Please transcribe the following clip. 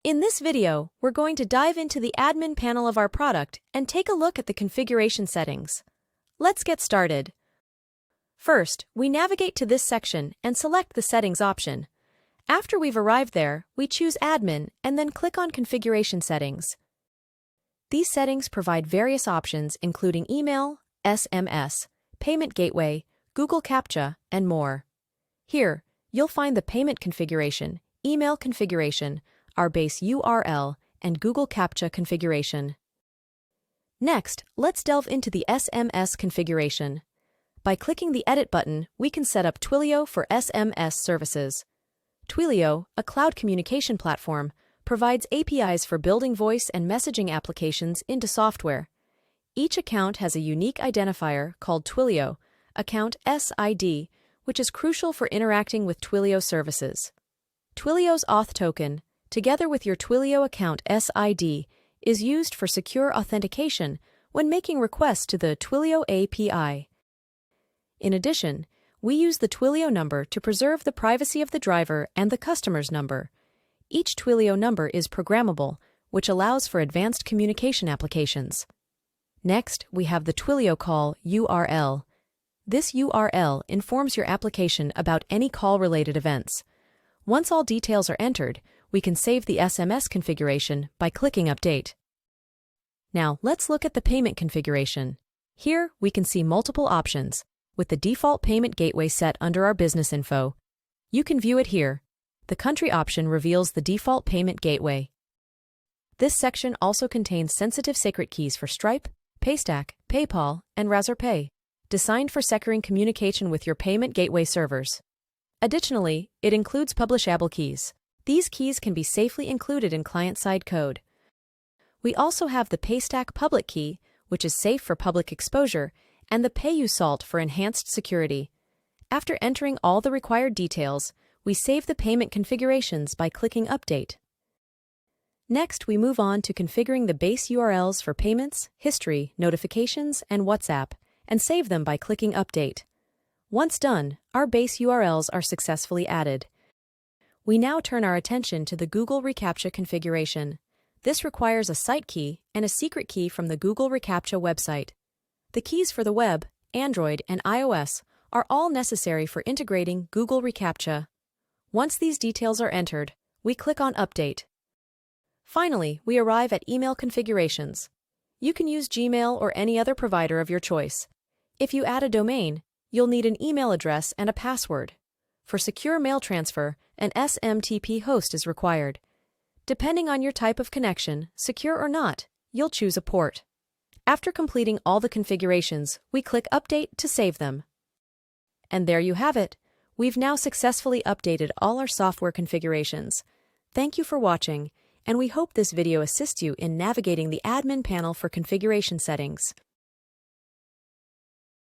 In this video, we're going to dive into the admin panel of our product and take a look at the configuration settings. Let's get started. First, we navigate to this section and select the Settings option. After we've arrived there, we choose Admin and then click on Configuration Settings. These settings provide various options including email, SMS, payment gateway, Google CAPTCHA, and more. Here, you'll find the payment configuration, email configuration, our base URL, and Google CAPTCHA configuration. Next, let's delve into the SMS configuration. By clicking the Edit button, we can set up Twilio for SMS services. Twilio, a cloud communication platform, provides APIs for building voice and messaging applications into software. Each account has a unique identifier called Twilio, account SID, which is crucial for interacting with Twilio services. Twilio's auth token, together with your Twilio account SID, is used for secure authentication when making requests to the Twilio API. In addition, we use the Twilio number to preserve the privacy of the driver and the customer's number. Each Twilio number is programmable, which allows for advanced communication applications. Next, we have the Twilio call URL. This URL informs your application about any call-related events. Once all details are entered, we can save the SMS configuration by clicking Update. Now, let's look at the payment configuration. Here, we can see multiple options, with the default payment gateway set under our business info. You can view it here. The country option reveals the default payment gateway. This section also contains sensitive secret keys for Stripe, Paystack, PayPal, and Razorpay, designed for securing communication with your payment gateway servers. Additionally, it includes publishable keys. These keys can be safely included in client-side code. We also have the Paystack public key, which is safe for public exposure, and the PayUSalt for enhanced security. After entering all the required details, we save the payment configurations by clicking Update. Next, we move on to configuring the base URLs for payments, history, notifications, and WhatsApp, and save them by clicking Update. Once done, our base URLs are successfully added. We now turn our attention to the Google reCAPTCHA configuration. This requires a site key and a secret key from the Google reCAPTCHA website. The keys for the web, Android, and iOS are all necessary for integrating Google reCAPTCHA. Once these details are entered, we click on Update. Finally, we arrive at email configurations. You can use Gmail or any other provider of your choice. If you add a domain, you'll need an email address and a password. For secure mail transfer, an SMTP host is required. Depending on your type of connection, secure or not, you'll choose a port. After completing all the configurations, we click Update to save them. And there you have it. We've now successfully updated all our software configurations. Thank you for watching, and we hope this video assists you in navigating the admin panel for configuration settings.